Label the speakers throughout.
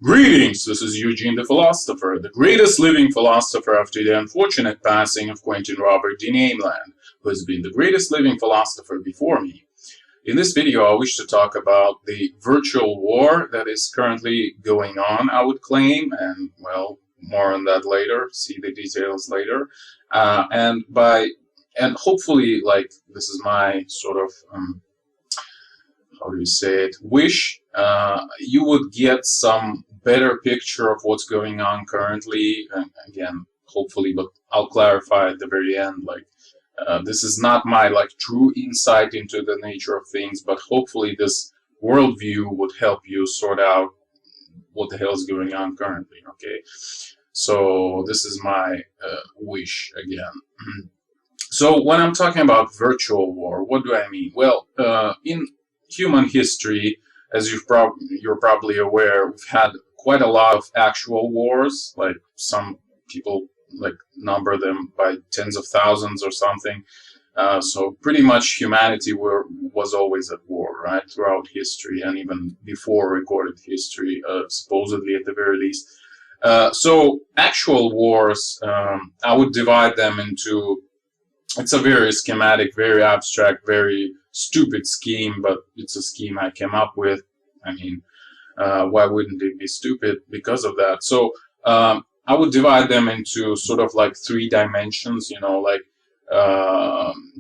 Speaker 1: Greetings, this is Eugene the Philosopher, the greatest living philosopher after the unfortunate passing of Quentin Robert de Nameland, who has been the greatest living philosopher before me. In this video, I wish to talk about the virtual war that is currently going on, I would claim, and, well, more on that later, see the details later. And hopefully, like, this is my sort of, how do you say it, wish, you would get some better picture of what's going on currently, and again, hopefully, but I'll clarify at the very end, like, this is not my, like, true insight into the nature of things, but hopefully this worldview would help you sort out what the hell is going on currently, okay? So this is my wish, again. So when I'm talking about virtual war, what do I mean? Well, in human history, as you're probably aware, we've had quite a lot of actual wars, like some people like number them by tens of thousands or something. So pretty much humanity was always at war, right, throughout history, and even before recorded history, supposedly at the very least. So actual wars, I would divide them into, it's a very schematic, very abstract, very stupid scheme, but it's a scheme I came up with. I mean, why wouldn't it be stupid because of that? So I would divide them into sort of like three dimensions, you know, like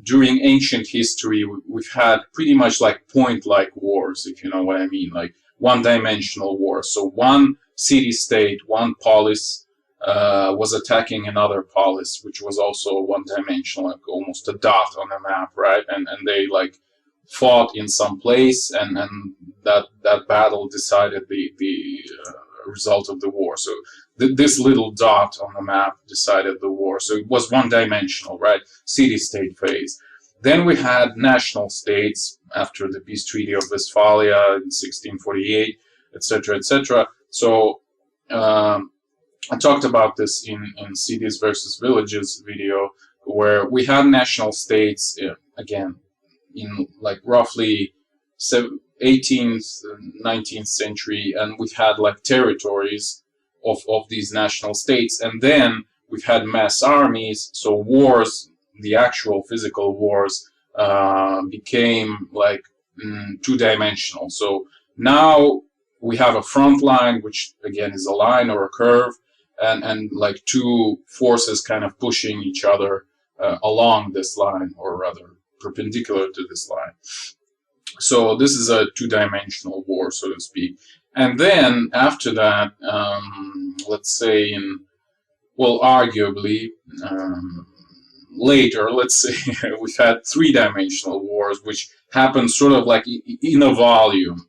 Speaker 1: during ancient history, we've had pretty much like point-like wars, if you know what I mean, like one-dimensional wars. So one city-state, one polis was attacking another polis, which was also one-dimensional, like almost a dot on a map, right? And they like fought in some place, and that battle decided the result of the war. So this little dot on the map decided the war. So it was one-dimensional, right? City-state phase. Then we had national states after the Peace Treaty of Westphalia in 1648, etc., etc. So I talked about this in Cities versus Villages video, where we had national states, again, in like roughly 18th, 19th century, and we've had like territories of these national states, and then we've had mass armies, so wars, the actual physical wars, became like two-dimensional. So now we have a front line, which again is a line or a curve, and like two forces kind of pushing each other along this line, or rather perpendicular to this line. So this is a two-dimensional war, so to speak. And then after that, let's say arguably later, let's say we've had three-dimensional wars, which happen sort of like in a volume,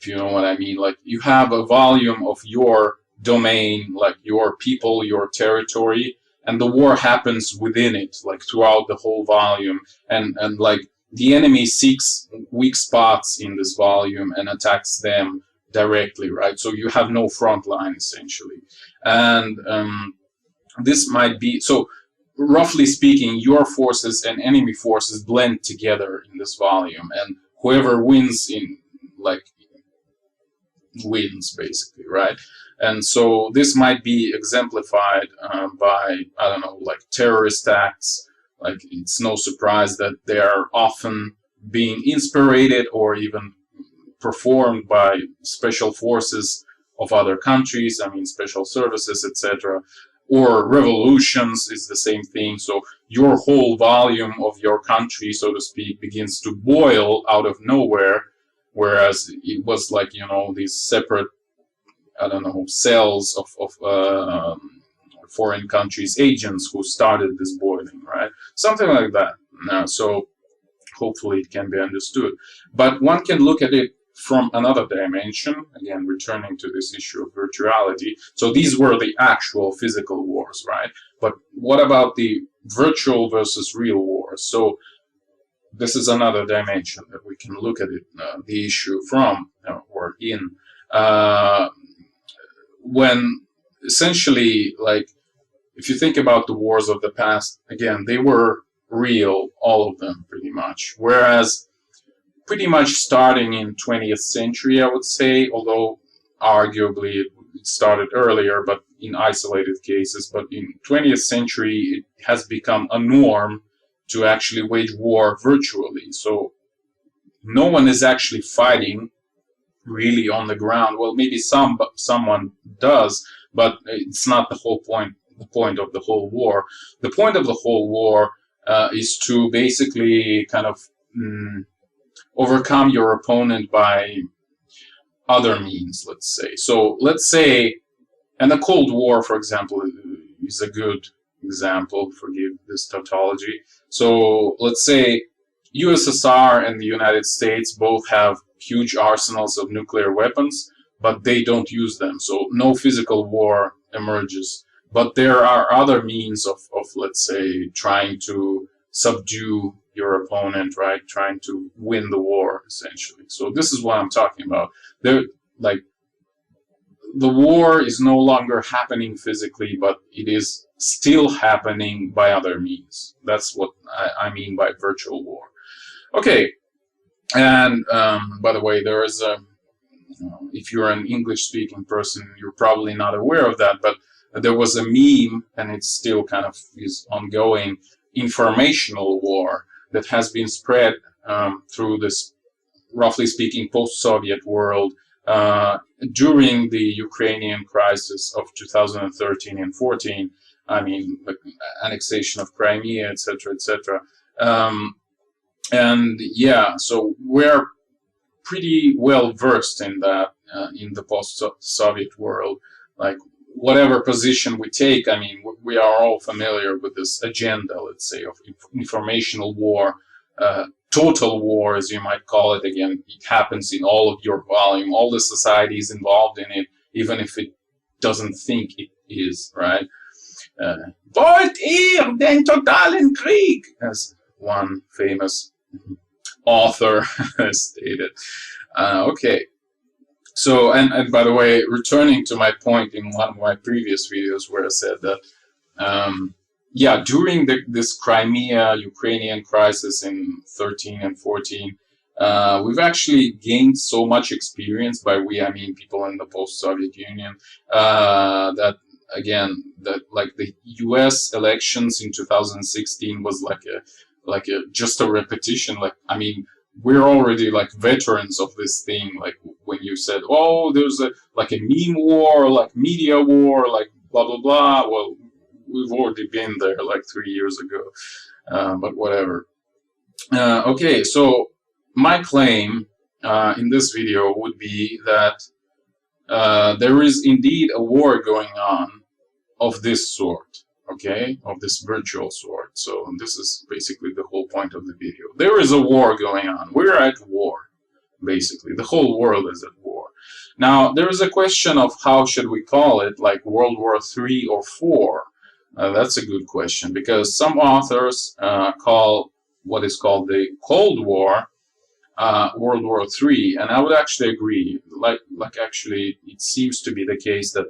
Speaker 1: if you know what I mean. Like you have a volume of your domain, like your people, your territory, and the war happens within it, like throughout the whole volume, and like the enemy seeks weak spots in this volume and attacks them directly, right? So you have no front line, essentially. And this might be, so roughly speaking, your forces and enemy forces blend together in this volume, and whoever wins wins, basically, right? And so this might be exemplified by, I don't know, like terrorist acts. Like it's no surprise that they are often being inspired or even performed by special forces of other countries, I mean special services, etc. Or revolutions is the same thing. So your whole volume of your country, so to speak, begins to boil out of nowhere, whereas it was like, you know, these separate, I don't know, cells of foreign countries' agents who started this boiling, right? Something like that. So hopefully it can be understood. But one can look at it from another dimension, again, returning to this issue of virtuality. So these were the actual physical wars, right? But what about the virtual versus real wars? So this is another dimension that we can look at it, the issue from, or in, when essentially, like, if you think about the wars of the past, again, they were real, all of them, pretty much. Whereas, pretty much starting in 20th century, I would say, although arguably it started earlier, but in isolated cases. But in 20th century, it has become a norm to actually wage war virtually. So no one is actually fighting really on the ground. Well, maybe someone does, but it's not the whole point. The point of the whole war. The point of the whole war is to basically kind of overcome your opponent by other means, let's say. So let's say, and the Cold War, for example, is a good example. Forgive this tautology. So let's say USSR and the United States both have huge arsenals of nuclear weapons, but they don't use them. So no physical war emerges. But there are other means of let's say, trying to subdue your opponent, right? Trying to win the war, essentially. So this is what I'm talking about. The war is no longer happening physically, but it is still happening by other means. That's what I mean by virtual war. Okay, and by the way, there is a, if you're an English-speaking person, you're probably not aware of that, but there was a meme, and it still kind of is ongoing, informational war that has been spread through this, roughly speaking, post-Soviet world during the Ukrainian crisis of 2013 and 14. I mean, the annexation of Crimea, etc., etc. And yeah, so we're pretty well versed in that in the post-Soviet world. Like, whatever position we take, I mean, we are all familiar with this agenda, let's say, of informational war, total war, as you might call it. Again, it happens in all of your volume. All the society is involved in it, even if it doesn't think it is, right? Wollt ihr den totalen Krieg? As one famous author stated. Okay. So, and by the way, returning to my point in one of my previous videos where I said that, yeah, during this Crimea-Ukrainian crisis in 13 and 14, we've actually gained so much experience. By we, I mean people in the post-Soviet Union, that, again, that like the U.S. elections in 2016 was like a just a repetition. Like, I mean, we're already like veterans of this thing. Like when you said, oh, there's a meme war, like media war, like blah blah blah. Well, we've already been there like 3 years ago. But whatever. Okay, so my claim in this video would be that there is indeed a war going on of this sort. Okay, of this virtual sort. So this is basically the whole point of the video. There is a war going on. We're at war, basically. The whole world is at war. Now, there is a question of how should we call it, like World War III or IV? That's a good question, because some authors call what is called the Cold War World War III, and I would actually agree. Like actually, it seems to be the case that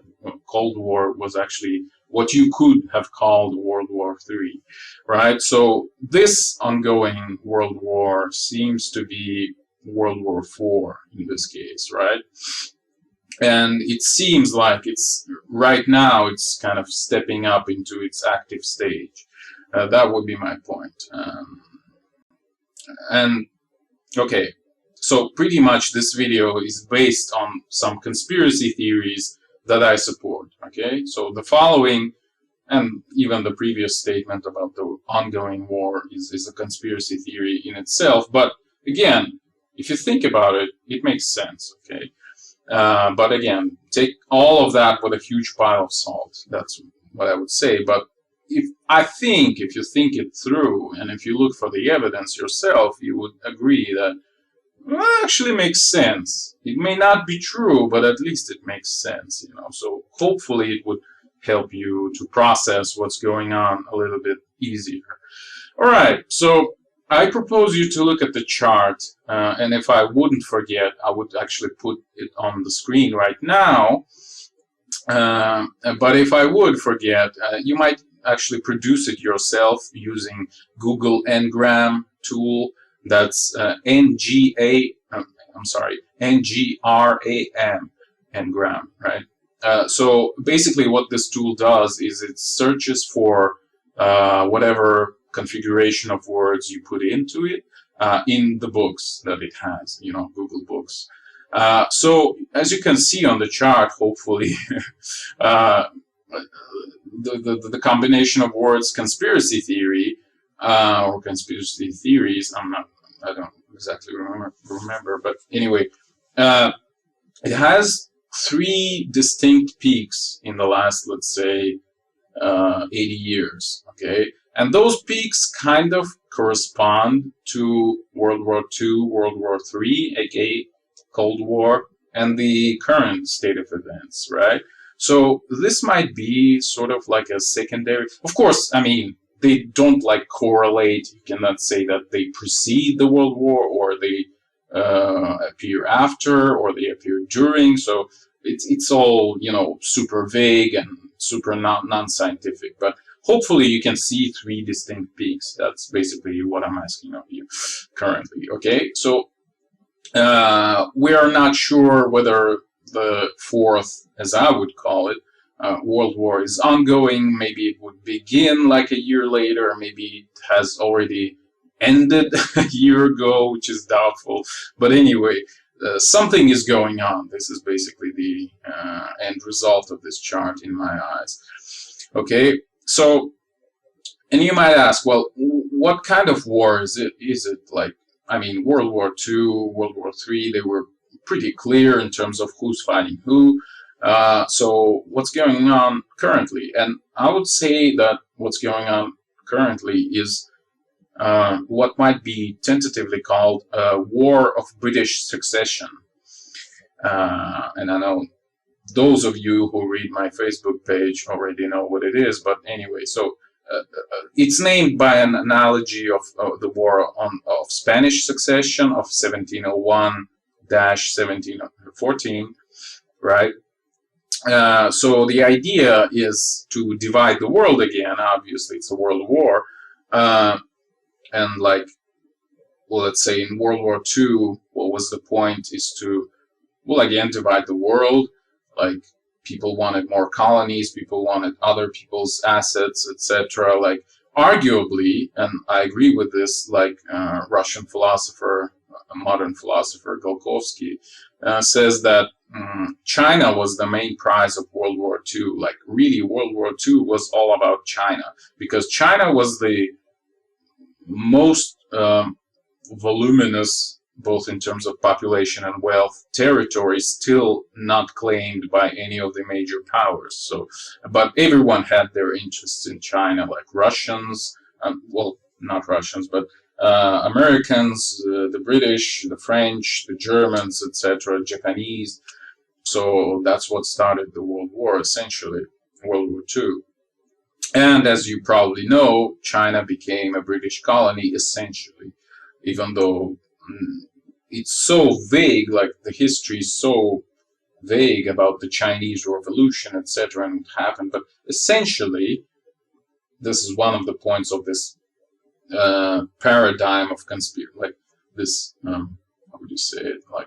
Speaker 1: Cold War was actually what you could have called World War III, right? So this ongoing World War seems to be World War IV in this case, right? And it seems like it's right now it's kind of stepping up into its active stage. That would be my point. And okay, so pretty much this video is based on some conspiracy theories that I support, okay? So the following, and even the previous statement about the ongoing war is a conspiracy theory in itself, but again, if you think about it, it makes sense, okay? But again, take all of that with a huge pile of salt. That's what I would say. But if you think it through, and if you look for the evidence yourself, you would agree that well, actually makes sense. It may not be true, but at least it makes sense, you know. So hopefully it would help you to process what's going on a little bit easier. All right, so I propose you to look at the chart, and if I wouldn't forget, I would actually put it on the screen right now. But if I would forget, you might actually produce it yourself using Google Ngram tool. That's Ngram, Ngram, right? So basically what this tool does is it searches for whatever configuration of words you put into it in the books that it has, Google Books. So as you can see on the chart, hopefully, the combination of words conspiracy theory or conspiracy theories, I don't exactly remember, but anyway, it has 3 distinct peaks in the last, let's say, 80 years, okay? And those peaks kind of correspond to World War II, World War III, aka Cold War, and the current state of events, right? So this might be sort of like a secondary, of course, I mean, they don't like correlate. You cannot say that they precede the World War or they appear after or they appear during. So it's all, super vague and super non-scientific. But hopefully you can see 3 distinct peaks. That's basically what I'm asking of you currently. Okay, so we are not sure whether the 4th, as I would call it, World War is ongoing. Maybe it would begin like a year later. Maybe it has already ended a year ago, which is doubtful. But anyway, something is going on. This is basically the end result of this chart in my eyes. Okay, so, and you might ask, well, what kind of war is it? Is it like, I mean, World War II, World War III, they were pretty clear in terms of who's fighting who. So what's going on currently? And I would say that what's going on currently is what might be tentatively called a war of British succession. And I know those of you who read my Facebook page already know what it is, but anyway, so it's named by an analogy of the war of Spanish succession of 1701-1714, right? So the idea is to divide the world again. Obviously, it's a world war. And like, well, let's say in World War II, what was the point is to, well, again, divide the world. Like, people wanted more colonies, people wanted other people's assets, etc. Like, arguably, and I agree with this, like Russian philosopher, a modern philosopher, Golkovsky, says that China was the main prize of World War II. Like, really, World War II was all about China, because China was the most voluminous, both in terms of population and wealth, territory still not claimed by any of the major powers. So, but everyone had their interests in China, like Russians, well, not Russians, but Americans, the British, the French, the Germans, etc., Japanese. So that's what started the World War, essentially, World War II. And as you probably know, China became a British colony, essentially, even though it's so vague, like the history is so vague about the Chinese Revolution, etc., and what happened. But essentially, this is one of the points of this paradigm of conspiracy, like this, how would you say it, like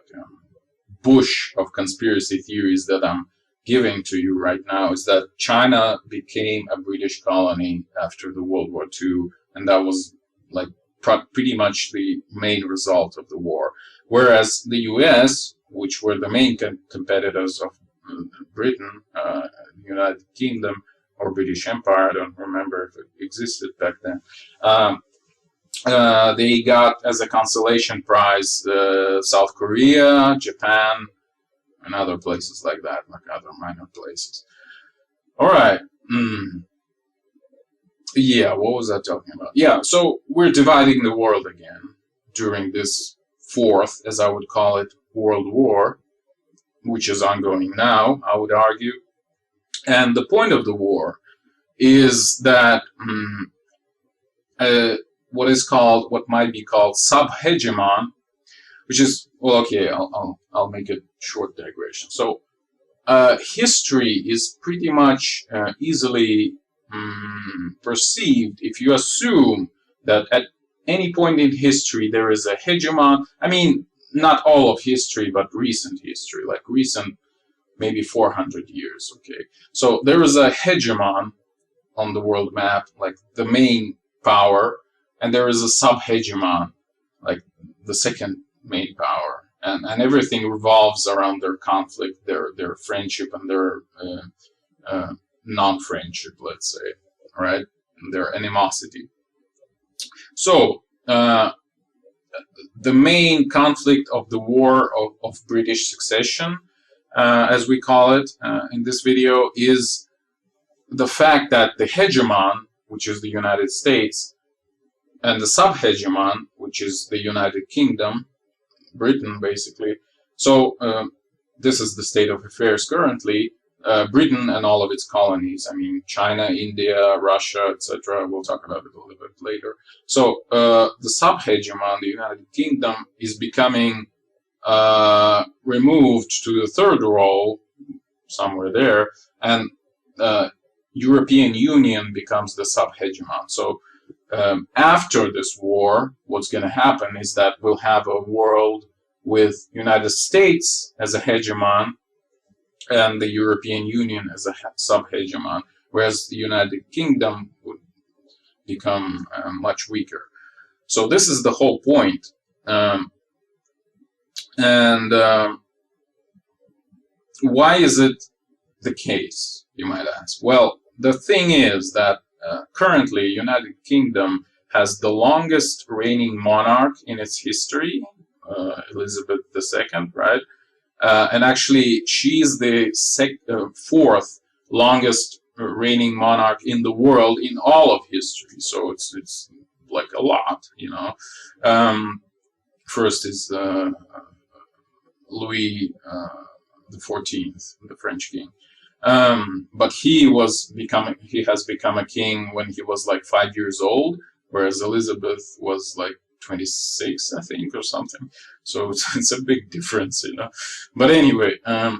Speaker 1: bush of conspiracy theories that I'm giving to you right now, is that China became a British colony after the World War II, and that was like pretty much the main result of the war. Whereas the US, which were the main competitors of Britain, United Kingdom, or British Empire, I don't remember if it existed back then, they got as a consolation prize South Korea, Japan, and other places like that, like other minor places. All right. Yeah, what was I talking about? Yeah, so we're dividing the world again during this 4th, as I would call it, World War, which is ongoing now, I would argue. And the point of the war is that what might be called sub-hegemon, which is, well, okay, I'll make a short digression. So history is pretty much easily perceived if you assume that at any point in history there is a hegemon. I mean, not all of history, but recent history, like recent maybe 400 years. Okay, so there is a hegemon on the world map, like the main power, and there is a sub-hegemon, like the second main power, and everything revolves around their conflict, their friendship, and their non-friendship, let's say, right, and their animosity. So the main conflict of the war of British succession, as we call it in this video, is the fact that the hegemon, which is the United States, and the sub-hegemon, which is the United Kingdom, Britain, basically. So this is the state of affairs currently. Britain and all of its colonies. I mean, China, India, Russia, etc. We'll talk about it a little bit later. So the sub-hegemon, the United Kingdom, is becoming removed to the third role, somewhere there, and European Union becomes the sub-hegemon. So after this war, what's going to happen is that we'll have a world with United States as a hegemon and the European Union as a sub-hegemon, whereas the United Kingdom would become much weaker. So this is the whole point. Why is it the case, you might ask? Well, the thing is that currently United Kingdom has the longest reigning monarch in its history, Elizabeth II, right? And actually, she's the fourth longest reigning monarch in the world in all of history. So it's like a lot, you know. First is Louis XIV, the French king. But he has become a king when he was like 5 years old, whereas Elizabeth was like 26, I think, or something. So it's a big difference, you know. But anyway, and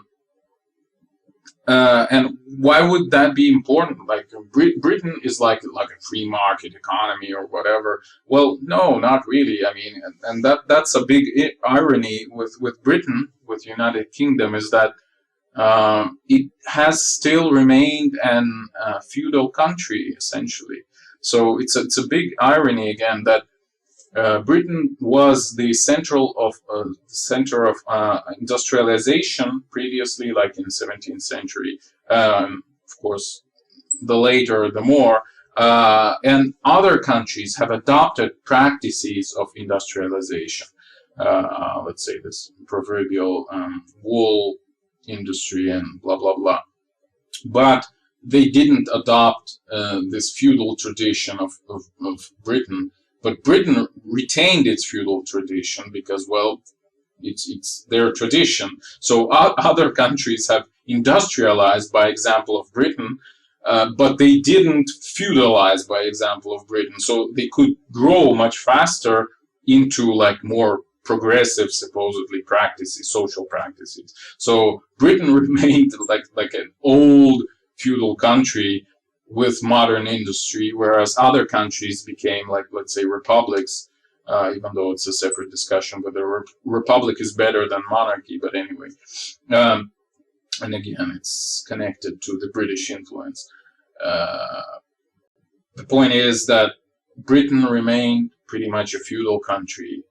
Speaker 1: why would that be important? Like Britain is like a free market economy or whatever. Well, no, not really. I mean, and that's a big irony with Britain, with United Kingdom, is that it has still remained an feudal country, essentially. So it's a big irony again that Britain was the center of industrialization previously, like in the 17th century. Of course, the later, the more. And other countries have adopted practices of industrialization. Let's say this proverbial wool industry and blah, blah, blah. But they didn't adopt this feudal tradition of Britain. But Britain retained its feudal tradition because, well, it's their tradition. So other countries have industrialized by example of Britain, but they didn't feudalize by example of Britain. So they could grow much faster into like more progressive, supposedly, practices, social practices. So Britain remained like an old feudal country with modern industry, whereas other countries became like, let's say, republics, even though it's a separate discussion whether republic is better than monarchy, but anyway. And again, it's connected to the British influence. The point is that Britain remained pretty much a feudal country,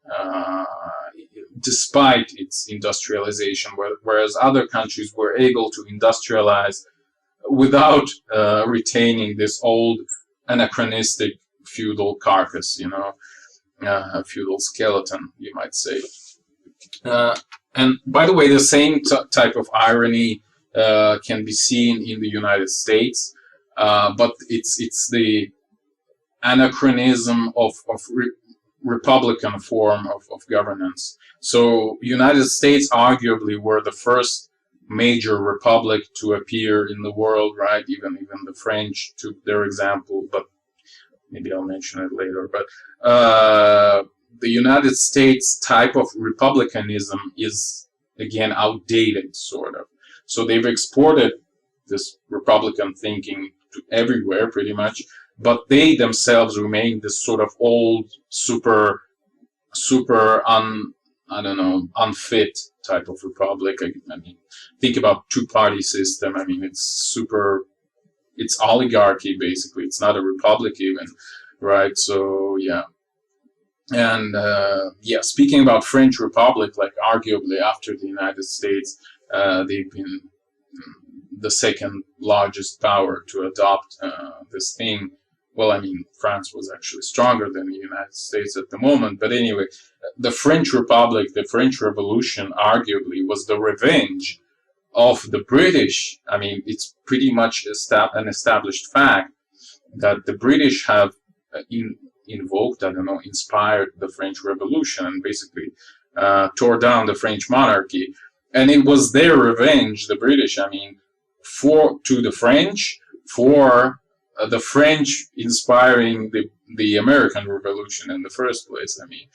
Speaker 1: despite its industrialization, whereas other countries were able to industrialize without retaining this old anachronistic feudal carcass, you know, feudal skeleton, you might say. And by the way, the same type of irony can be seen in the United States, but it's the anachronism of republican form of governance. So United States arguably were the first major republic to appear in the world, right? Even the French took their example, but maybe I'll mention it later. But the United States type of republicanism is, again, outdated, sort of. So they've exported this republican thinking to everywhere, pretty much, but they themselves remain this sort of old, super unfit type of republic. I mean, think about two-party system. I mean, it's oligarchy basically. It's not a republic even, right? So yeah. And yeah, speaking about French Republic, like arguably after the United States, they've been the second largest power to adopt this thing. Well, I mean, France was actually stronger than the United States at the moment. But anyway, the French Republic, the French Revolution, arguably was the revenge of the British. I mean, it's pretty much an established fact that the British have invoked, I don't know, inspired the French Revolution and basically tore down the French monarchy. And it was their revenge, the British, I mean, to the French, for the French inspiring the American Revolution in the first place. I mean,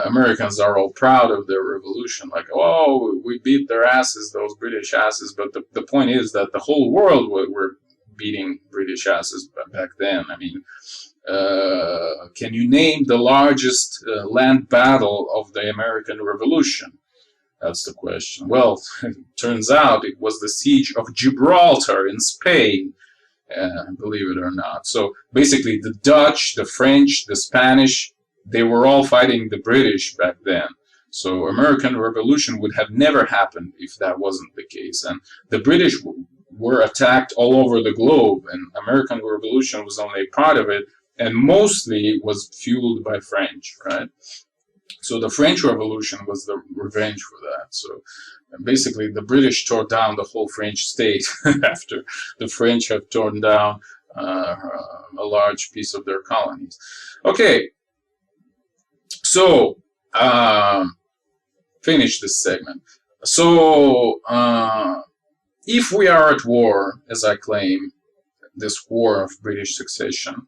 Speaker 1: Americans are all proud of their revolution, like, oh, we beat their asses, those British asses. But the point is that the whole world were beating British asses back then. I mean, can you name the largest land battle of the American Revolution? That's the question. Well, it turns out it was the siege of Gibraltar in Spain, believe it or not. So basically the Dutch, the French, the Spanish, they were all fighting the British back then. So American Revolution would have never happened if that wasn't the case. And the British were attacked all over the globe, and American Revolution was only a part of it, and mostly was fueled by French, right? So the French Revolution was the revenge for that. So basically the British tore down the whole French state after the French have torn down a large piece of their colonies. Okay, so finish this segment. So if we are at war, as I claim, this war of British succession,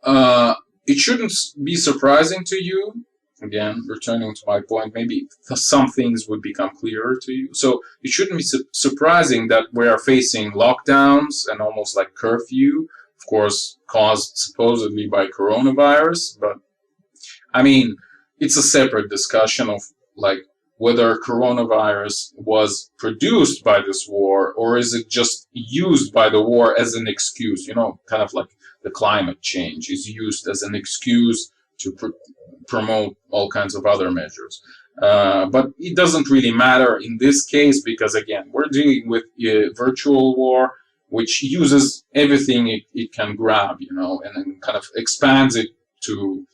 Speaker 1: it shouldn't be surprising to you. Again, returning to my point, maybe some things would become clearer to you. So it shouldn't be surprising that we are facing lockdowns and almost like curfew, of course, caused supposedly by coronavirus. But I mean, it's a separate discussion of like whether coronavirus was produced by this war, or is it just used by the war as an excuse, you know, kind of like the climate change is used as an excuse to promote all kinds of other measures. But it doesn't really matter in this case, because again, we're dealing with a virtual war, which uses everything it can grab, you know, and then kind of expands it to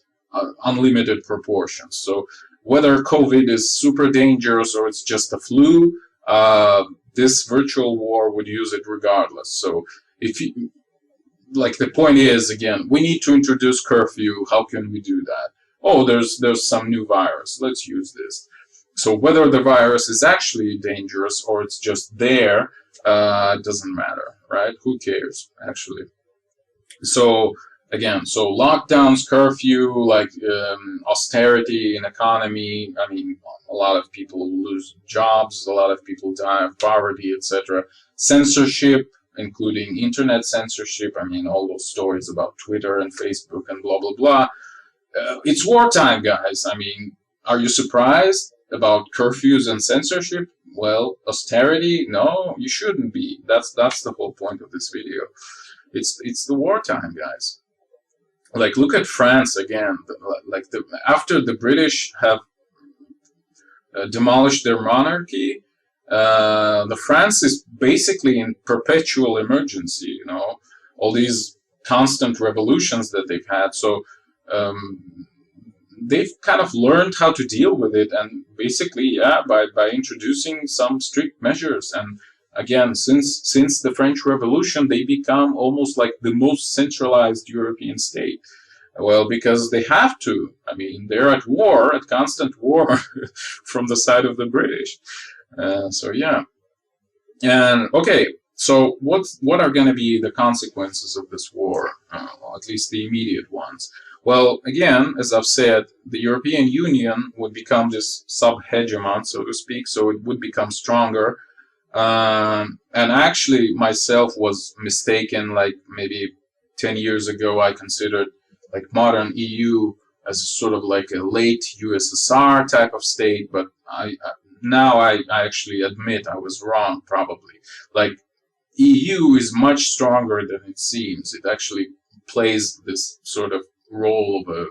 Speaker 1: unlimited proportions. So whether COVID is super dangerous or it's just a flu, this virtual war would use it regardless. So if you, like, the point is, again, we need to introduce curfew. How can we do that? Oh, there's some new virus. Let's use this. So whether the virus is actually dangerous or it's just there, doesn't matter, right? Who cares, actually? So again, so lockdowns, curfew, like austerity in economy. I mean, a lot of people lose jobs, a lot of people die of poverty, etc. Censorship, including internet censorship. I mean, all those stories about Twitter and Facebook and blah, blah, blah. It's wartime, guys. I mean, are you surprised about curfews and censorship? Well, austerity? No, you shouldn't be. That's the whole point of this video. It's the wartime, guys. Like, look at France again. Like, after the British have demolished their monarchy, the France is basically in perpetual emergency. You know, all these constant revolutions that they've had. So they've kind of learned how to deal with it, and basically, yeah, by introducing some strict measures. And again, since the French Revolution, they become almost like the most centralized European state. Well, because they have to. I mean, they're at war, at constant war from the side of the British. So yeah. And okay, so what are going to be the consequences of this war? Well, at least the immediate ones. Well, again, as I've said, the European Union would become this sub-hegemon, so to speak, so it would become stronger. And actually, myself was mistaken, like maybe 10 years ago, I considered like modern EU as sort of like a late USSR type of state, but now I actually admit I was wrong, probably. Like, EU is much stronger than it seems. It actually plays this sort of role of a,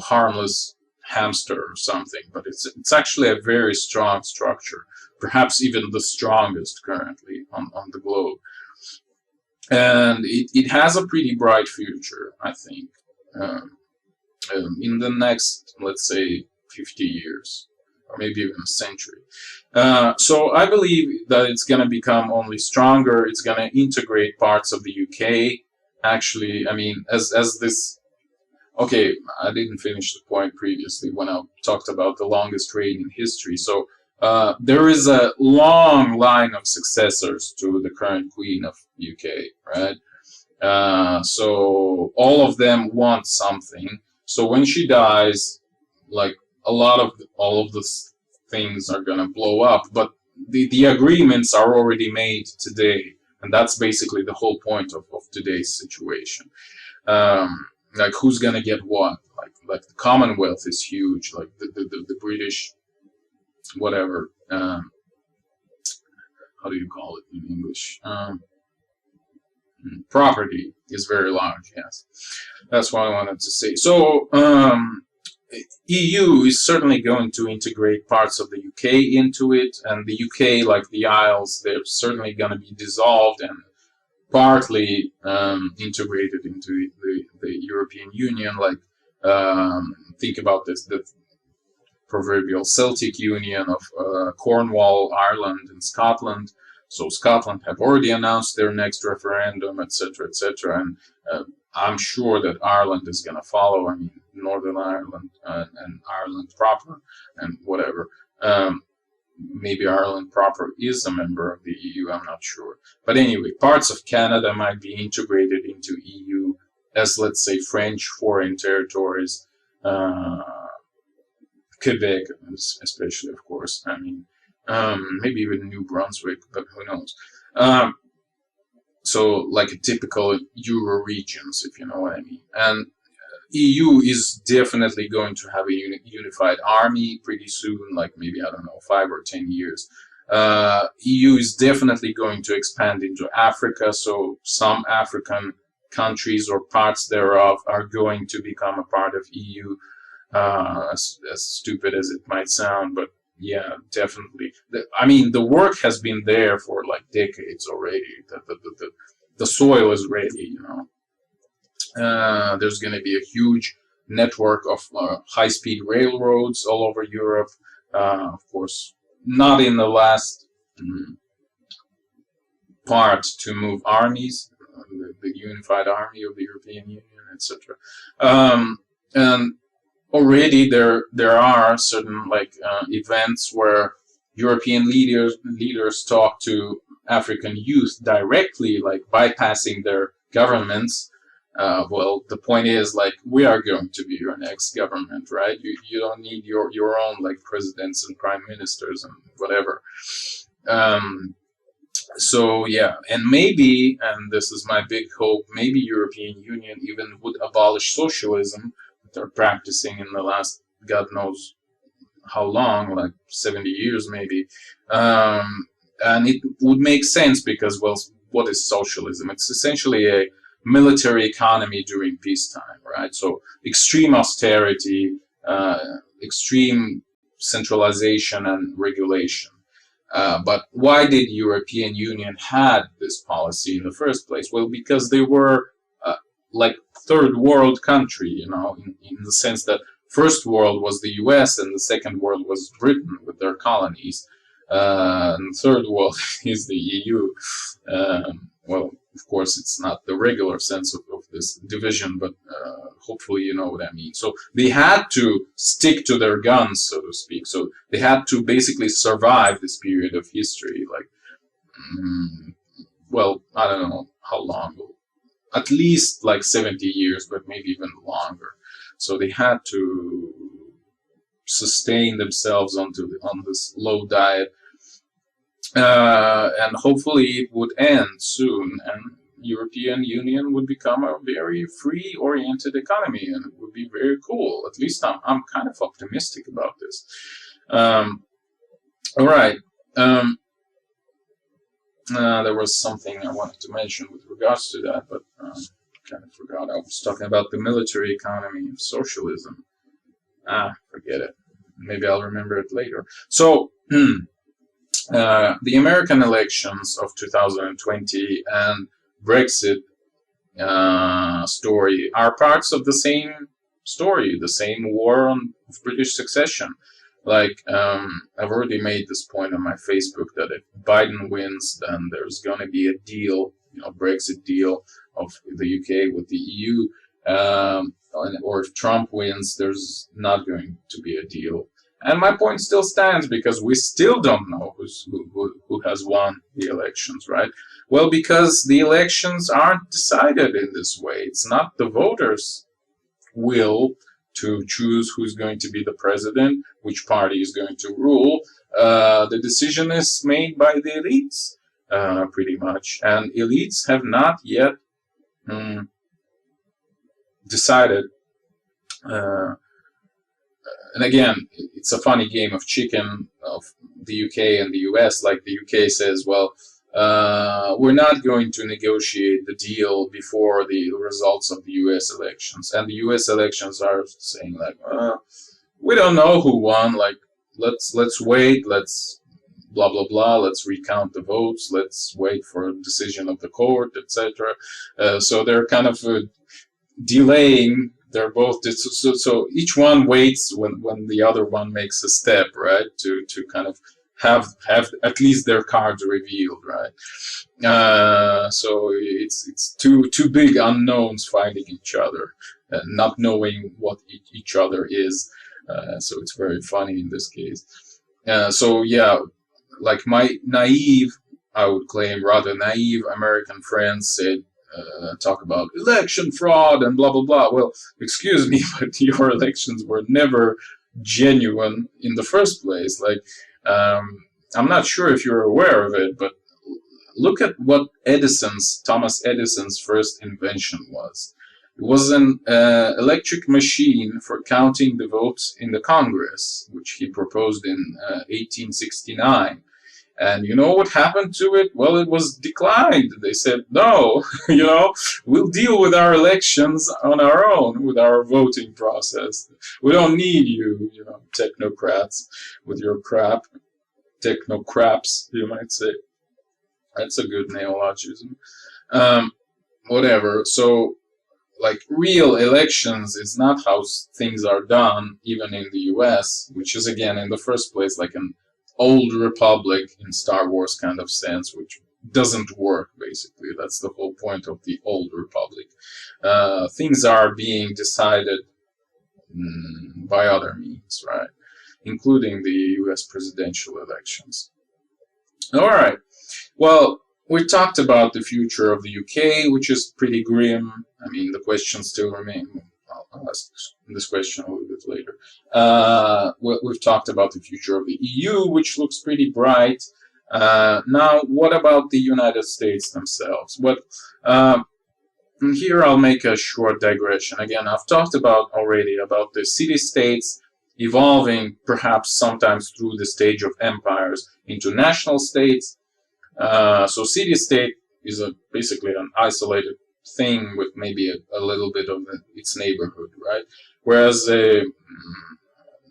Speaker 1: harmless hamster or something, but it's actually a very strong structure, perhaps even the strongest currently on the globe. And it has a pretty bright future, I think, in the next, let's say, 50 years, or maybe even a century. So I believe that it's going to become only stronger. It's going to integrate parts of the UK. Actually, I mean, as this... Okay, I didn't finish the point previously when I talked about the longest reign in history. So there is a long line of successors to the current Queen of UK, right? So all of them want something. So when she dies, like, all of the things are gonna blow up. But the agreements are already made today, and that's basically the whole point of today's situation. Like, who's gonna get what? Like the Commonwealth is huge. Like the British, whatever. How do you call it in English? Property is very large. Yes, that's what I wanted to say. So EU is certainly going to integrate parts of the UK into it, and the UK, like the Isles, they're certainly going to be dissolved and partly integrated into the European Union. Like, think about this, the proverbial Celtic Union of Cornwall, Ireland, and Scotland. So Scotland have already announced their next referendum, etc., etc., and I'm sure that Ireland is going to follow. I mean, Northern Ireland and Ireland proper and whatever. Maybe Ireland proper is a member of the EU, I'm not sure. But anyway, parts of Canada might be integrated into EU as, let's say, French foreign territories. Quebec, especially, of course. I mean, maybe even New Brunswick, but who knows? So, like a typical Euro regions, if you know what I mean. And EU is definitely going to have a unified army pretty soon, like maybe, I don't know, 5 or 10 years. EU is definitely going to expand into Africa, so some African countries or parts thereof are going to become a part of EU, as stupid as it might sound, but yeah, definitely. I mean, the work has been there for like decades already. The soil is ready, you know. There's going to be a huge network of high-speed railroads all over Europe. Of course, not in the last part to move armies, the unified army of the European Union, etc. And already there are certain like events where European leaders talk to African youth directly, like bypassing their governments. Well, the point is, like, we are going to be your next government, right? You don't need your own like presidents and prime ministers and whatever. So yeah, and maybe, and this is my big hope, maybe European Union even would abolish socialism that they're practicing in the last God knows how long, like 70 years maybe. And it would make sense because, well, what is socialism? It's essentially a military economy during peacetime, right? So extreme austerity, extreme centralization and regulation. But why did European Union had this policy in the first place? Well, because they were like third world country, you know, in the sense that first world was the US and the second world was Britain with their colonies. And third world is the EU. Well, of course, it's not the regular sense of this division, but hopefully you know what I mean. So they had to stick to their guns, so to speak. So they had to basically survive this period of history, like, well, I don't know how long, at least like 70 years, but maybe even longer. So they had to sustain themselves on this low diet. And hopefully it would end soon, and European Union would become a very free-oriented economy, and it would be very cool. At least I'm kind of optimistic about this. All right. There was something I wanted to mention with regards to that, but kind of forgot. I was talking about the military economy of socialism. Forget it. Maybe I'll remember it later. So, the American elections of 2020 and Brexit story are parts of the same story, the same war on British succession. Like, I've already made this point on my Facebook that if Biden wins, then there's going to be a deal, Brexit deal of the UK with the EU. Or if Trump wins, there's not going to be a deal. And my point still stands because we still don't know who has won the elections, right? Well, because the elections aren't decided in this way. It's not the voters' will to choose who's going to be the president, which party is going to rule. The decision is made by the elites, pretty much. And elites have not yet decided. And again, it's a funny game of chicken of the UK and the US. Like the UK says, well, we're not going to negotiate the deal before the results of the US elections. And the US elections are saying like, we don't know who won. Like, let's wait. Let's blah, blah, blah. Let's recount the votes. Let's wait for a decision of the court, etc. So they're kind of delaying. They're both so each one waits when the other one makes a step, right? To kind of have at least their cards revealed, right? So it's two big unknowns fighting each other, not knowing what each other is. So it's very funny in this case. So yeah, like my naive, I would claim rather naive American friends said. Talk about election fraud and blah blah blah. Well, excuse me, but your elections were never genuine in the first place. Like, I'm not sure if you're aware of it, but look at what Thomas Edison's first invention was. It was an electric machine for counting the votes in the Congress, which he proposed in 1869. And you know what happened to it? Well, it was declined. They said, no, we'll deal with our elections on our own, with our voting process. We don't need you, technocrats with your crap. Technocraps, you might say. That's a good neologism. Whatever. So, like, real elections is not how things are done, even in the US, which is, again, in the first place, like an old republic in Star Wars kind of sense, which doesn't work, basically. That's the whole point of the old republic. Things are being decided by other means, right? Including the US presidential elections. All right. Well, we talked about the future of the UK, which is pretty grim. I mean, the questions still remain. I'll ask this question a little bit later. We've talked about the future of the EU, which looks pretty bright. Now, what about the United States themselves? Here I'll make a short digression. Again, I've talked already about the city-states evolving perhaps sometimes through the stage of empires into national states. So city-state is basically an isolated thing with maybe a little bit of its neighborhood, right? Whereas a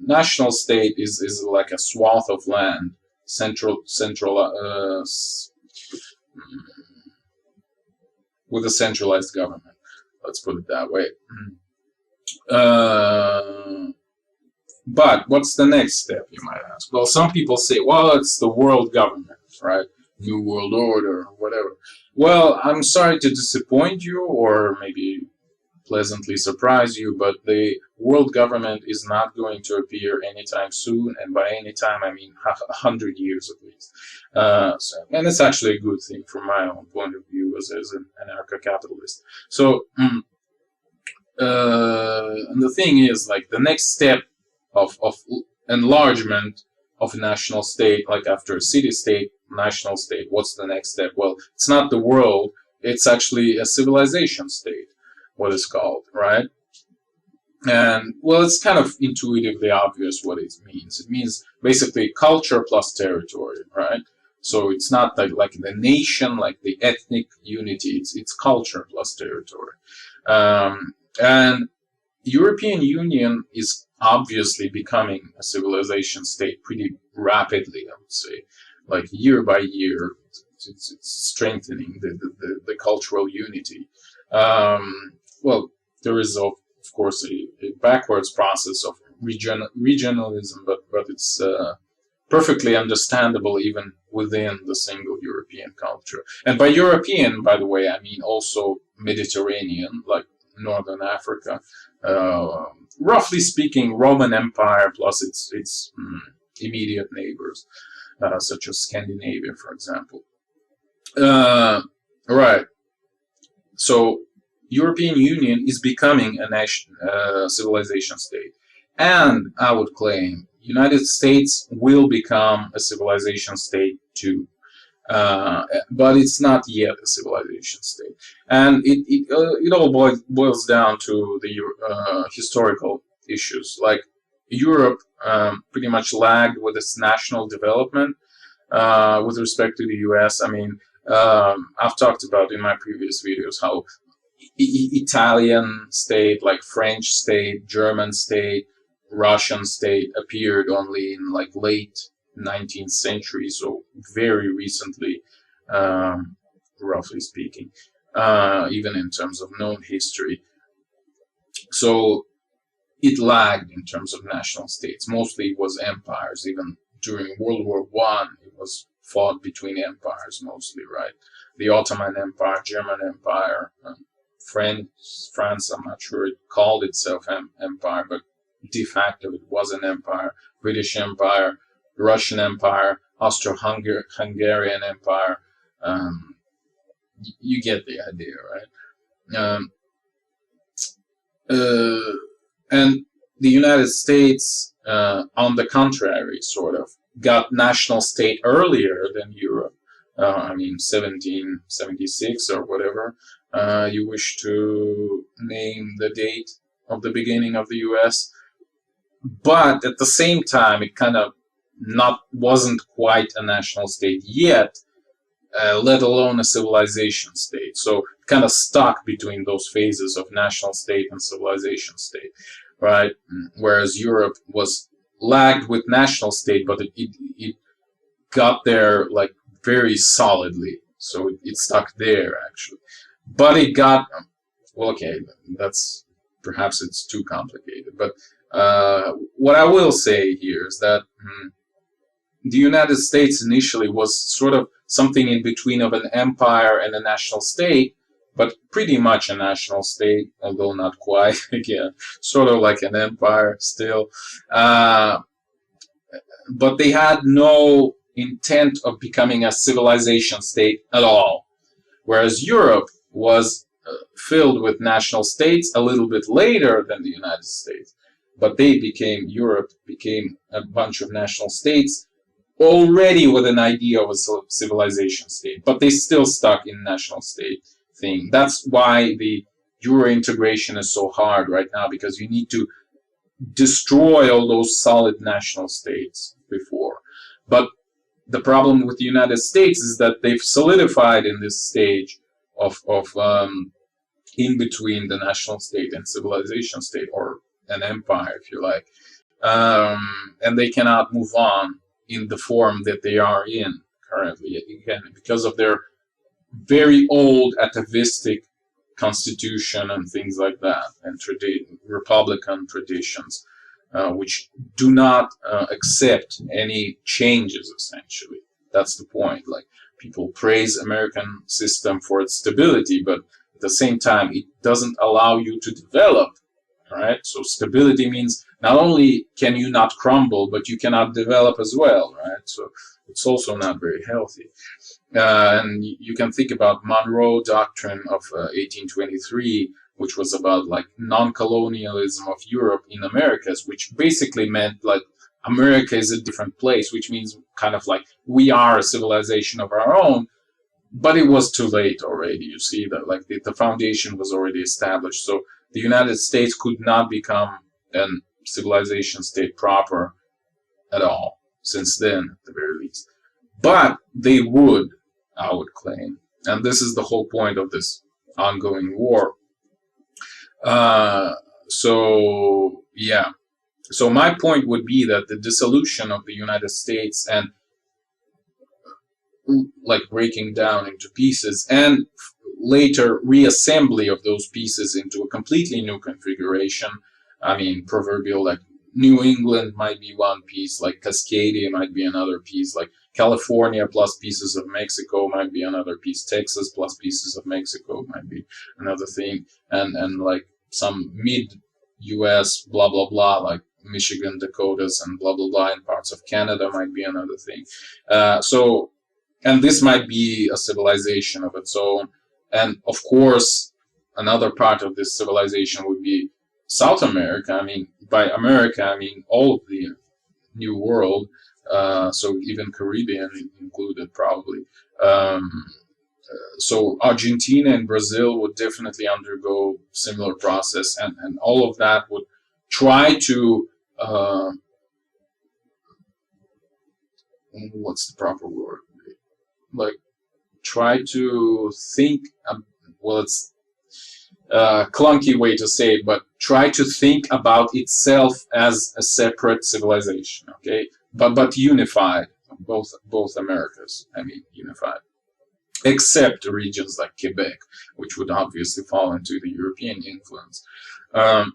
Speaker 1: national state is like a swath of land, with a centralized government. Let's put it that way. But what's the next step, you might ask? Well, some people say, well, it's the world government, right? New World Order, or whatever. Well, I'm sorry to disappoint you, or maybe pleasantly surprise you, but the world government is not going to appear anytime soon, and by any time I mean 100 years at least. And it's actually a good thing from my own point of view as an anarcho-capitalist. So, and the thing is, like, the next step of enlargement of a national state, like after a city-state, national state, what's the next step? Well, it's not the world, it's actually a civilization state, what it's called, right? And well, it's kind of intuitively obvious what it means. It means basically culture plus territory, right? So it's not like the nation, like the ethnic unity. It's culture plus territory. And European Union is obviously becoming a civilization state pretty rapidly, I would say. Like year by year, it's strengthening the cultural unity. Well, there is of course a backwards process of regionalism, but it's perfectly understandable even within the single European culture. And by European, by the way, I mean also Mediterranean, like Northern Africa. Roughly speaking, Roman Empire plus its immediate neighbors, such as Scandinavia, for example. Right. So European Union is becoming a civilization state, and I would claim United States will become a civilization state too. But it's not yet a civilization state, and it all boils down to the historical issues. Like Europe pretty much lagged with its national development with respect to the U.S. I mean, I've talked about in my previous videos how Italian state, like French state, German state, Russian state appeared only in like late 19th century, so very recently, roughly speaking, even in terms of known history. So it lagged in terms of national states. Mostly it was empires. Even during World War I, it was fought between empires mostly, right? The Ottoman Empire, German Empire, France, I'm not sure it called itself empire, but de facto it was an empire. British Empire, Russian Empire, Austro-Hungarian Empire. You get the idea, right? And the United States, on the contrary, sort of got national state earlier than Europe. I mean, 1776 or whatever you wish to name the date of the beginning of the U.S. But at the same time, it kind of wasn't quite a national state yet, let alone a civilization state. So it kind of stuck between those phases of national state and civilization state, right? Whereas Europe was lagged with national state, but it got there like very solidly. So it stuck there actually. But it got, well, okay, that's perhaps it's too complicated. But what I will say here is that the United States initially was sort of something in between of an empire and a national state, but pretty much a national state, although not quite, again, sort of like an empire still. But they had no intent of becoming a civilization state at all. Whereas Europe was filled with national states a little bit later than the United States. But Europe became a bunch of national states already with an idea of a civilization state, but they still stuck in national state thing. That's why the Euro integration is so hard right now, because you need to destroy all those solid national states before. But the problem with the United States is that they've solidified in this stage of in between the national state and civilization state, or an empire, if you like, and they cannot move on in the form that they are in currently, again, because of their very old atavistic constitution and things like that, and republican traditions, which do not accept any changes, essentially. That's the point. Like, people praise American system for its stability, but at the same time, it doesn't allow you to develop, right? So stability means not only can you not crumble, but you cannot develop as well, right? So it's also not very healthy. And you can think about Monroe Doctrine of 1823, which was about like non-colonialism of Europe in Americas, which basically meant like America is a different place, which means kind of like we are a civilization of our own. But it was too late already. You see that like the foundation was already established. So the United States could not become a civilization state proper at all, since then, at the very least. But they would, I would claim. And this is the whole point of this ongoing war. So, yeah. So my point would be that the dissolution of the United States and like breaking down into pieces and later reassembly of those pieces into a completely new configuration. I mean, proverbial, like New England might be one piece, like Cascadia might be another piece, like California plus pieces of Mexico might be another piece, Texas plus pieces of Mexico might be another thing, and like some mid-US blah blah blah, like Michigan, Dakotas, and blah blah blah, and parts of Canada might be another thing. And this might be a civilization of its own. And of course, another part of this civilization would be South America. I mean, by America, I mean all of the New World, so even Caribbean included probably. So Argentina and Brazil would definitely undergo similar process, and all of that would try to, what's the proper word? Like, try to think, well, it's a clunky way to say it, but try to think about itself as a separate civilization, okay? But unified, both Americas, I mean, unified. Except regions like Quebec, which would obviously fall into the European influence. All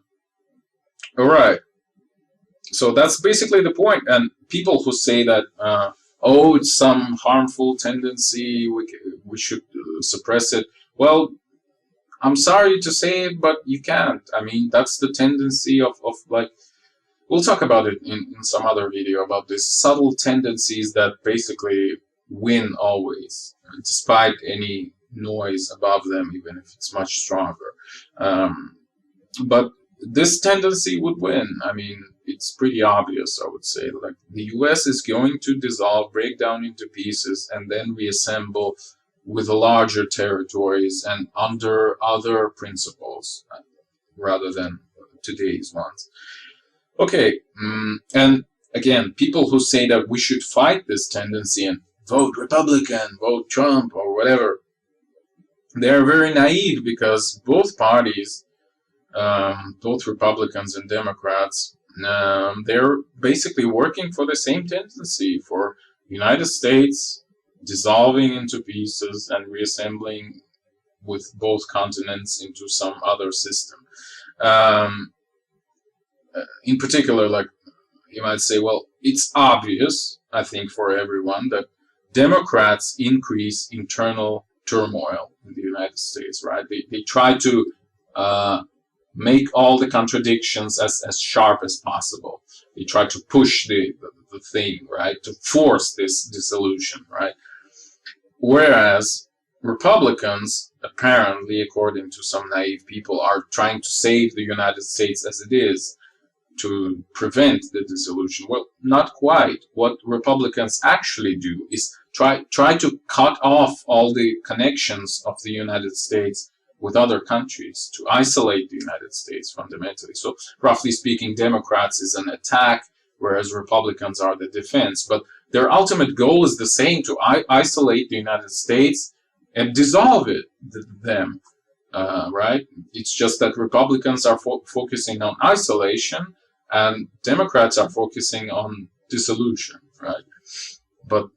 Speaker 1: right. So that's basically the point. And people who say that, oh, it's some harmful tendency, we should suppress it. Well, I'm sorry to say it, but you can't. I mean, that's the tendency of like, we'll talk about it in some other video, about these subtle tendencies that basically win always, despite any noise above them, even if it's much stronger. But this tendency would win. I mean, it's pretty obvious, I would say. Like, the US is going to dissolve, break down into pieces, and then reassemble with larger territories and under other principles, rather than today's ones. Okay, and again, people who say that we should fight this tendency and vote Republican, vote Trump, or whatever, they're very naive, because both parties, both Republicans and Democrats, they're basically working for the same tendency, for United States dissolving into pieces and reassembling with both continents into some other system. In particular, like, you might say, well, it's obvious, I think, for everyone, that Democrats increase internal turmoil in the United States, right? They try to make all the contradictions as sharp as possible. They try to push the thing, right? To force this dissolution, right? Whereas Republicans, apparently, according to some naive people, are trying to save the United States as it is, to prevent the dissolution. Well, not quite. What Republicans actually do is try to cut off all the connections of the United States with other countries, to isolate the United States fundamentally. So, roughly speaking, Democrats is an attack, whereas Republicans are the defense. But their ultimate goal is the same, to isolate the United States and dissolve them, right? It's just that Republicans are focusing on isolation, and Democrats are focusing on dissolution, right? But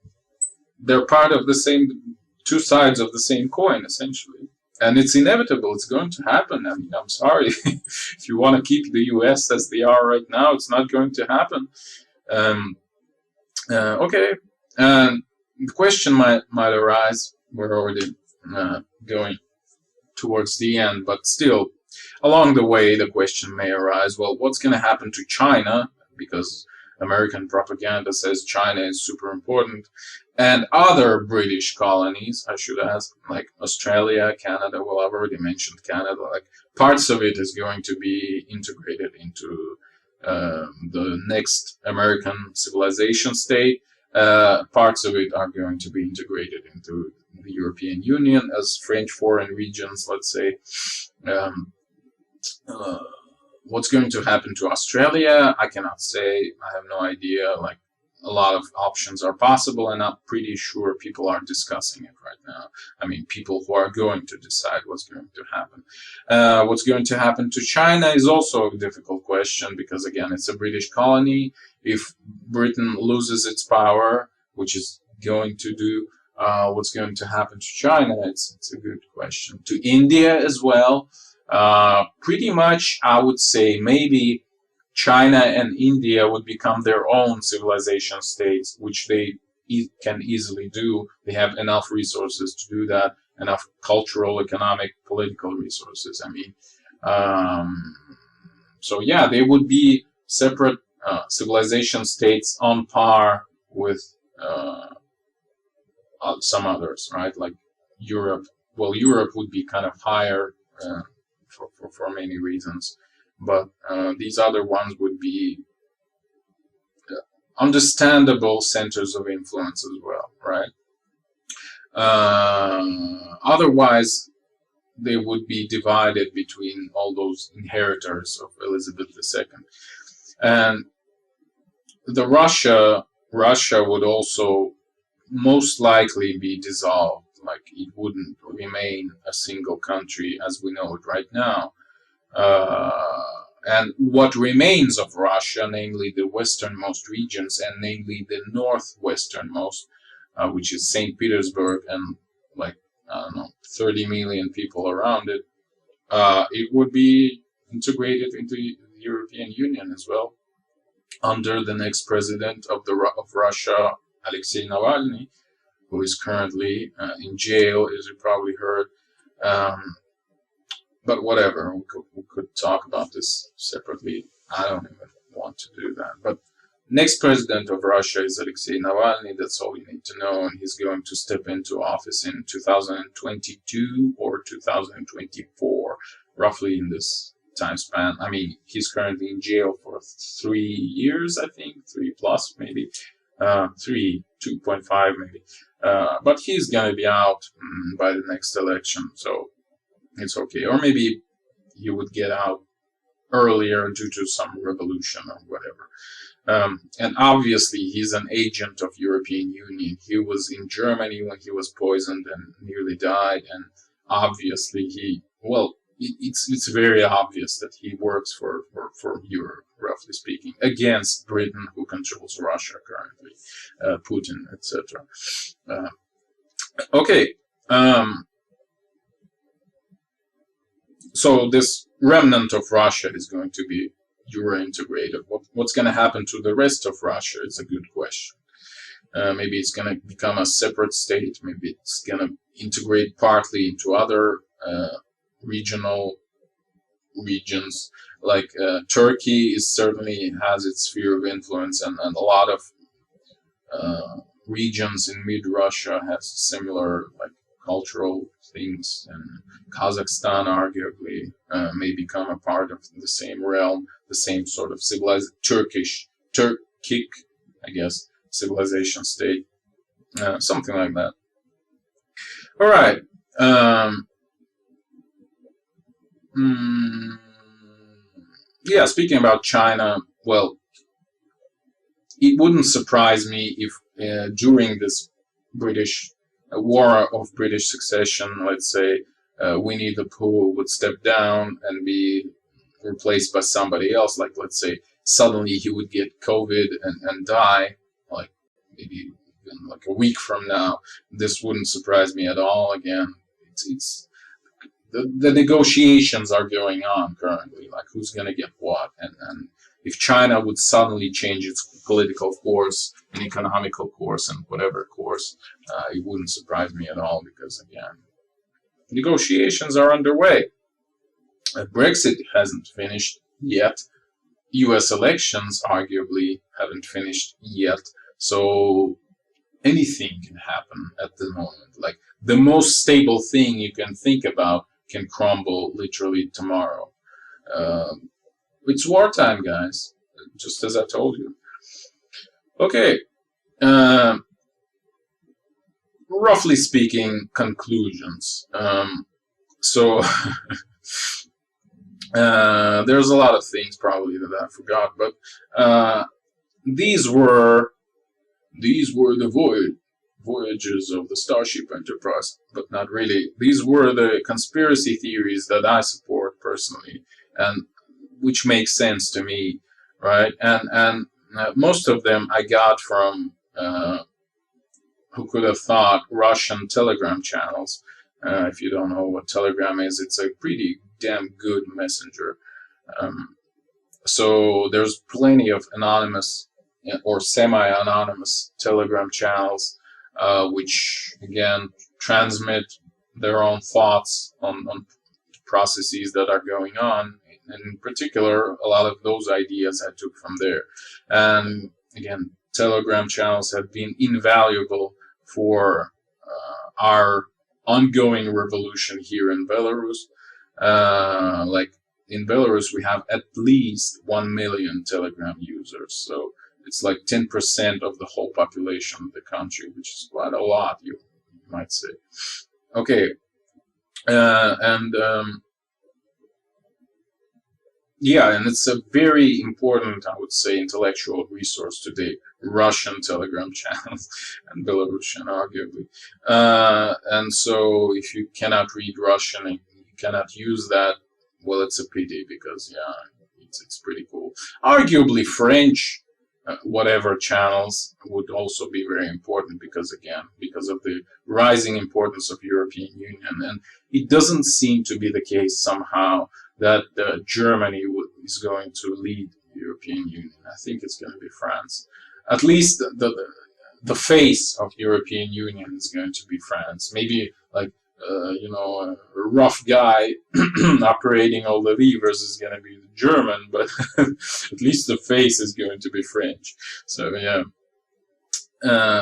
Speaker 1: they're part of the same, two sides of the same coin, essentially. And it's inevitable. It's going to happen. I mean, I'm sorry. If you want to keep the US as they are right now, it's not going to happen. Okay. And the question might arise. We're already going towards the end, but still, along the way, the question may arise, well, what's going to happen to China? Because American propaganda says China is super important. And other British colonies, I should ask, like Australia, Canada. Well, I've already mentioned Canada. Like, parts of it is going to be integrated into the next American civilization state. Parts of it are going to be integrated into the European Union as French foreign regions, let's say. Uh, what's going to happen to Australia? I cannot say. I have no idea. Like, a lot of options are possible, and I'm pretty sure people are discussing it right now. I mean, people who are going to decide what's going to happen. What's going to happen to China is also a difficult question, because, again, it's a British colony. If Britain loses its power, which is going to do, what's going to happen to China? It's a good question. To India as well. Pretty much, I would say maybe China and India would become their own civilization states, which they can easily do. They have enough resources to do that, enough cultural, economic, political resources. I mean, so yeah, they would be separate civilization states on par with some others, right? Like Europe. Well, Europe would be kind of higher for many reasons. But these other ones would be understandable centers of influence as well, right? Otherwise, they would be divided between all those inheritors of Elizabeth II. And the Russia would also most likely be dissolved. Like, it wouldn't remain a single country as we know it right now. And what remains of Russia, namely the westernmost regions, and namely the northwesternmost, which is St. Petersburg and, like, I don't know, 30 million people around it, it would be integrated into the European Union as well, under the next president of Russia, Alexei Navalny, who is currently in jail, as you probably heard. But whatever, we could talk about this separately. I don't even want to do that. But next president of Russia is Alexei Navalny. That's all you need to know. And he's going to step into office in 2022 or 2024, roughly in this time span. I mean, he's currently in jail for 3 years, I think, 3 plus maybe, 2.5 maybe. But he's going to be out by the next election, so it's okay. Or maybe he would get out earlier due to some revolution or whatever. And obviously, he's an agent of European Union. He was in Germany when he was poisoned and nearly died. And obviously, it's very obvious that he works for Europe, roughly speaking, against Britain, who controls Russia currently, Putin, etc. Okay. So this remnant of Russia is going to be Euro-integrated. What's going to happen to the rest of Russia is a good question. Maybe it's going to become a separate state. Maybe it's going to integrate partly into other regional regions. Like Turkey is certainly has its sphere of influence, and a lot of regions in mid-Russia have similar, like, cultural things, and Kazakhstan arguably may become a part of the same realm, the same sort of civilized Turkic, I guess, civilization state, something like that. All right. Yeah, speaking about China, well, it wouldn't surprise me if during this British war of British succession, let's say, Winnie the Pooh would step down and be replaced by somebody else. Like, let's say, suddenly he would get COVID and die, like maybe even like a week from now. This wouldn't surprise me at all. Again, it's the negotiations are going on currently, like who's going to get what, and if China would suddenly change its political course and economical course and whatever course, it wouldn't surprise me at all, because, again, negotiations are underway. Brexit hasn't finished yet. US elections arguably haven't finished yet. So anything can happen at the moment. Like, the most stable thing you can think about can crumble literally tomorrow. It's wartime, guys, just as I told you. Okay. Roughly speaking, conclusions. So There's a lot of things probably that I forgot, but these were the voyages of the Starship Enterprise, but not really. These were the conspiracy theories that I support personally, and which makes sense to me, right? And most of them I got from who could have thought Russian Telegram channels. If you don't know what Telegram is, it's a pretty damn good messenger. So there's plenty of anonymous or semi-anonymous Telegram channels, which again transmit their own thoughts on processes that are going on. And in particular, a lot of those ideas I took from there. And again, Telegram channels have been invaluable for our ongoing revolution here in Belarus. Like in Belarus, we have at least 1 million Telegram users. So it's like 10% of the whole population of the country, which is quite a lot, you might say. Okay. Yeah, and it's a very important, I would say, intellectual resource today. Russian Telegram channels and Belarusian, arguably. And so if you cannot read Russian and you cannot use that, well, it's a pity because, yeah, it's pretty cool. Arguably French, whatever channels would also be very important because, again, because of the rising importance of European Union. And it doesn't seem to be the case somehow that Germany is going to lead the European Union. I think it's going to be France. At least the face of European Union is going to be France. Maybe like a rough guy operating all the levers is going to be German, but at least the face is going to be French. So yeah.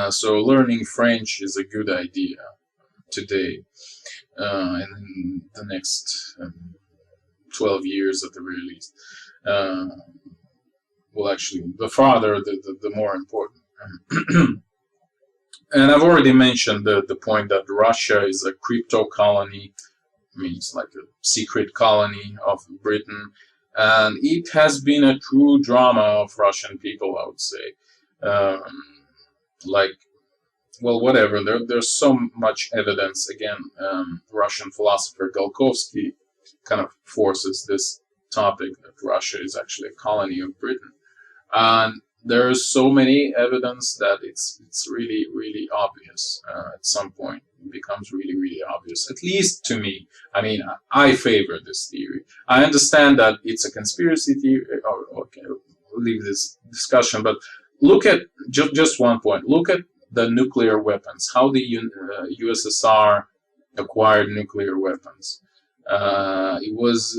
Speaker 1: So learning French is a good idea today, in the next 12 years at the very least. Well, actually, the farther, the more important. And I've already mentioned the point that Russia is a crypto colony, means like a secret colony of Britain, and it has been a true drama of Russian people, I would say. Well, whatever. There's so much evidence. Again, Russian philosopher Golkovsky kind of forces this topic that Russia is actually a colony of Britain, and there's so many evidence that it's really, really obvious. At some point, it becomes really, really obvious. At least to me. I mean, I favor this theory. I understand that it's a conspiracy theory. Okay, we'll leave this discussion. But look at just one point. Look at the nuclear weapons. How the USSR acquired nuclear weapons. It was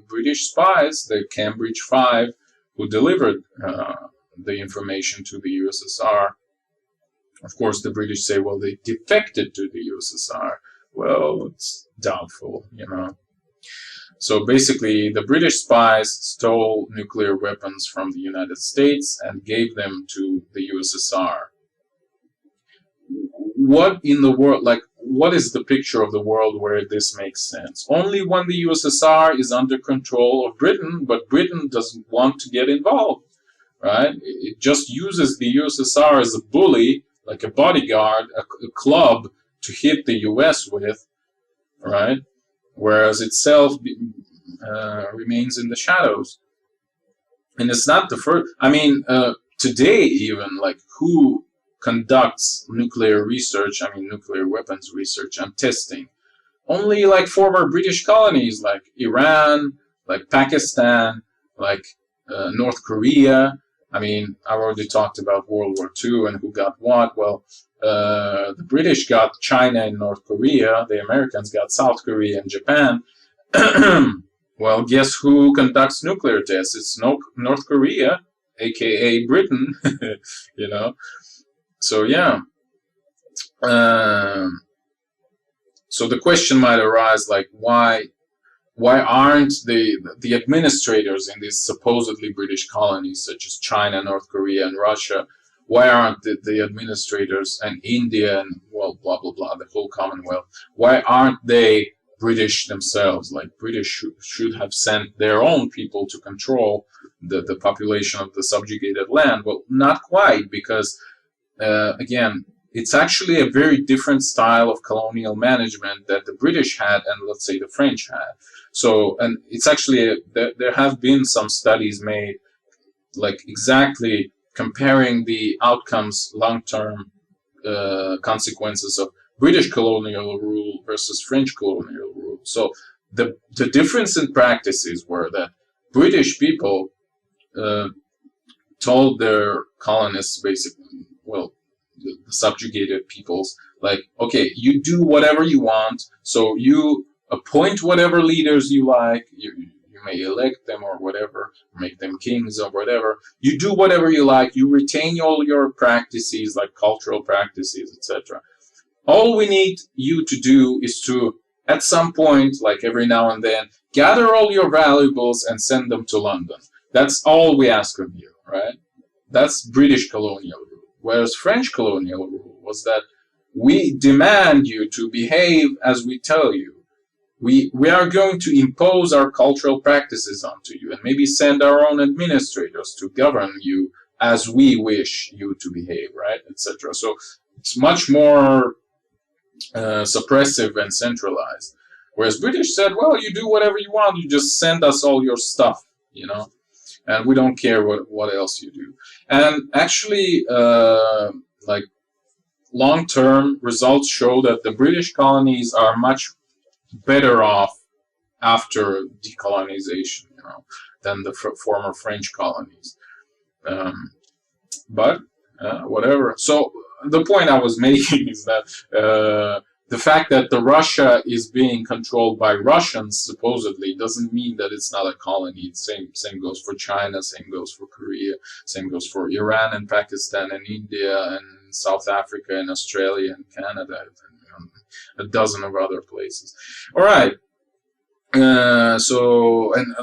Speaker 1: British spies, the Cambridge 5, who delivered the information to the USSR. Of course, the British say, well, they defected to the USSR. Well, it's doubtful, So basically, the British spies stole nuclear weapons from the United States and gave them to the USSR. What in the world, what is the picture of the world where this makes sense? Only when the USSR is under control of Britain, but Britain doesn't want to get involved, right? It just uses the USSR as a bully, like a bodyguard, a club to hit the US with, right? Whereas itself remains in the shadows. And it's not the first, today even, who conducts nuclear research, nuclear weapons research and testing? Only former British colonies like Iran, like Pakistan, like North Korea. I've already talked about World War II and who got what. Well, the British got China and North Korea. The Americans got South Korea and Japan. Well, guess who conducts nuclear tests? It's North Korea, aka Britain, So yeah. So the question might arise, why aren't the administrators in these supposedly British colonies, such as China, North Korea, and Russia, why aren't the administrators and India and, well, blah, blah, blah, the whole Commonwealth, why aren't they British themselves. Like British should have sent their own people to control the population of the subjugated land. Well, not quite, because again, it's actually a very different style of colonial management that the British had and, let's say, the French had. So, and it's actually, there have been some studies made, like exactly comparing the outcomes, long-term consequences of British colonial rule versus French colonial rule. So the difference in practices were that British people told their colonists, basically, well, the subjugated peoples, like, okay, you do whatever you want, so you appoint whatever leaders you like, you may elect them or whatever, make them kings or whatever, you do whatever you like, you retain all your practices, like cultural practices, etc. All we need you to do is to, at some point, like every now and then, gather all your valuables and send them to London. That's all we ask of you, right? That's British colonial rule. Whereas French colonial rule was that we demand you to behave as we tell you. We are going to impose our cultural practices onto you and maybe send our own administrators to govern you as we wish you to behave, right, etc. So it's much more suppressive and centralized. Whereas British said, well, you do whatever you want, you just send us all your stuff, you know, and we don't care what else you do. And actually, like, long-term results show that the British colonies are much better off after decolonization, you know, than the former French colonies. But whatever. So the point I was making is that the fact that the Russia is being controlled by Russians supposedly doesn't mean that it's not a colony. Same goes for China, same goes for Korea, same goes for Iran and Pakistan and India and South Africa and Australia and Canada and a dozen of other places. All right. So, and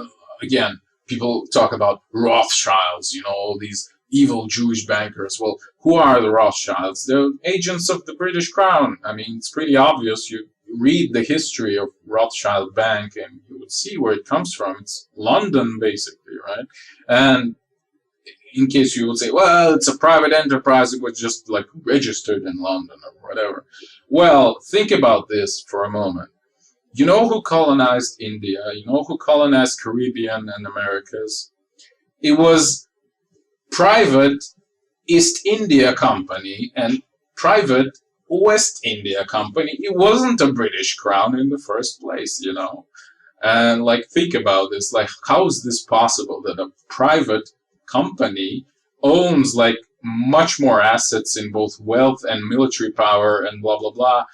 Speaker 1: again, people talk about Rothschilds, you know, all these evil Jewish bankers. Well, who are the Rothschilds? They're agents of the British Crown. I mean, it's pretty obvious. You read the history of Rothschild Bank and you would see where it comes from. It's London, basically, right? And in case you would say, well, it's a private enterprise, it was just like registered in London or whatever. Well, think about this for a moment. You know who colonized India? You know who colonized Caribbean and Americas? It was private East India Company and private West India Company. It wasn't a British Crown in the first place, you know. And like, think about this. Like, how is this possible that a private company owns like much more assets in both wealth and military power and blah blah blah,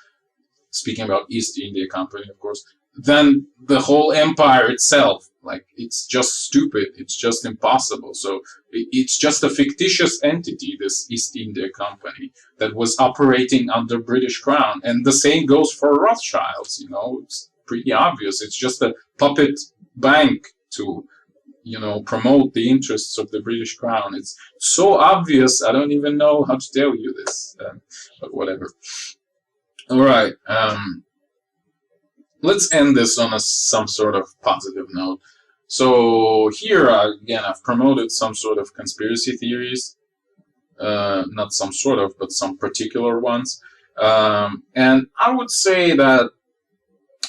Speaker 1: speaking about East India Company, of course, than the whole empire itself? Like, it's just stupid, it's just impossible. So it's just a fictitious entity, this East India Company, that was operating under British Crown. And the same goes for Rothschilds, you know. It's pretty obvious. It's just a puppet bank to, you know, promote the interests of the British Crown. It's so obvious, I don't even know how to tell you this, but whatever. All right, let's end this on some sort of positive note. So here, again, I've promoted some sort of conspiracy theories, not some sort of, but some particular ones. And I would say that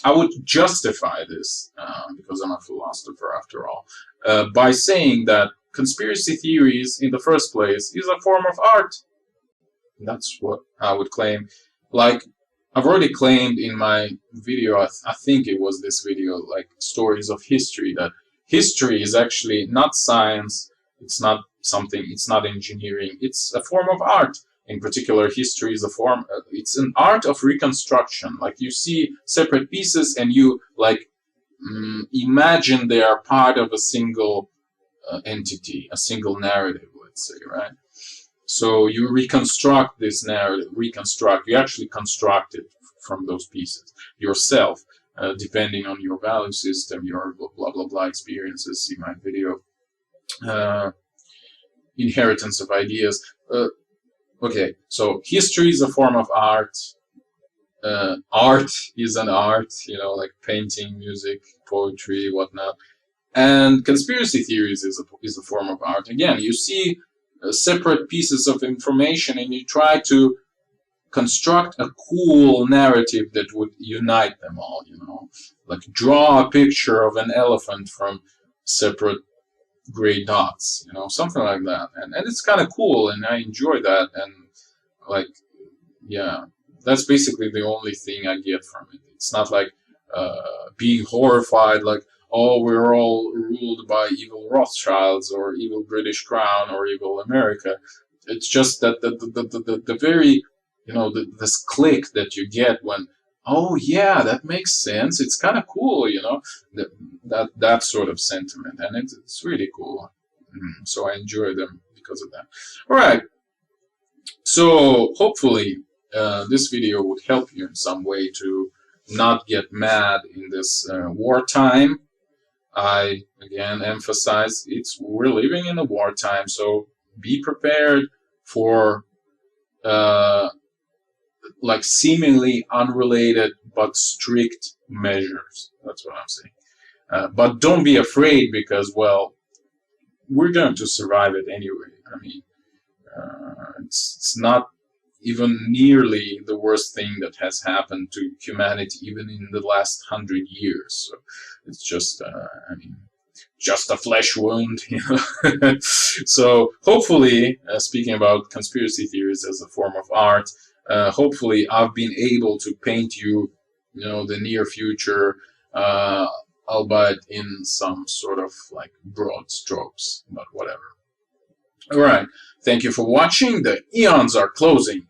Speaker 1: I would justify this, because I'm a philosopher after all, by saying that conspiracy theories in the first place is a form of art. That's what I would claim. Like, I've already claimed in my video, I think it was this video, like Stories of History, that history is actually not science, it's not something, it's not engineering, it's a form of art. In particular, history is a form, it's an art of reconstruction. Like, you see separate pieces and you, like, imagine they are part of a single entity, a single narrative, let's say, right? So you reconstruct this narrative, you actually construct it from those pieces yourself, depending on your value system, your blah, blah, blah experiences. See my video, Inheritance of Ideas. Okay, so history is a form of art. art is an art, you know, like painting, music, poetry, whatnot. And conspiracy theories is a form of art. Again, you see separate pieces of information and you try to construct a cool narrative that would unite them all, you know, like draw a picture of an elephant from separate gray dots, you know, something like that. And it's kind of cool, and I enjoy that. And like, yeah, that's basically the only thing I get from it. It's not like being horrified, like, oh, we're all ruled by evil Rothschilds or evil British Crown or evil America. It's just that the very, you know, this click that you get when, oh yeah, that makes sense. It's kind of cool, you know, that sort of sentiment, and it's really cool. So I enjoy them because of that. All right. So hopefully this video would help you in some way to not get mad in this wartime. I again emphasize we're living in a wartime, so be prepared for like seemingly unrelated but strict measures. That's what I'm saying. But don't be afraid, because, well, we're going to survive it anyway. I mean, it's not even nearly the worst thing that has happened to humanity even in the last 100 years. So it's just, I mean, just a flesh wound, you know. So hopefully, speaking about conspiracy theories as a form of art, hopefully I've been able to paint you, you know, the near future, albeit in some sort of like broad strokes, but whatever. All right. Thank you for watching. The eons are closing.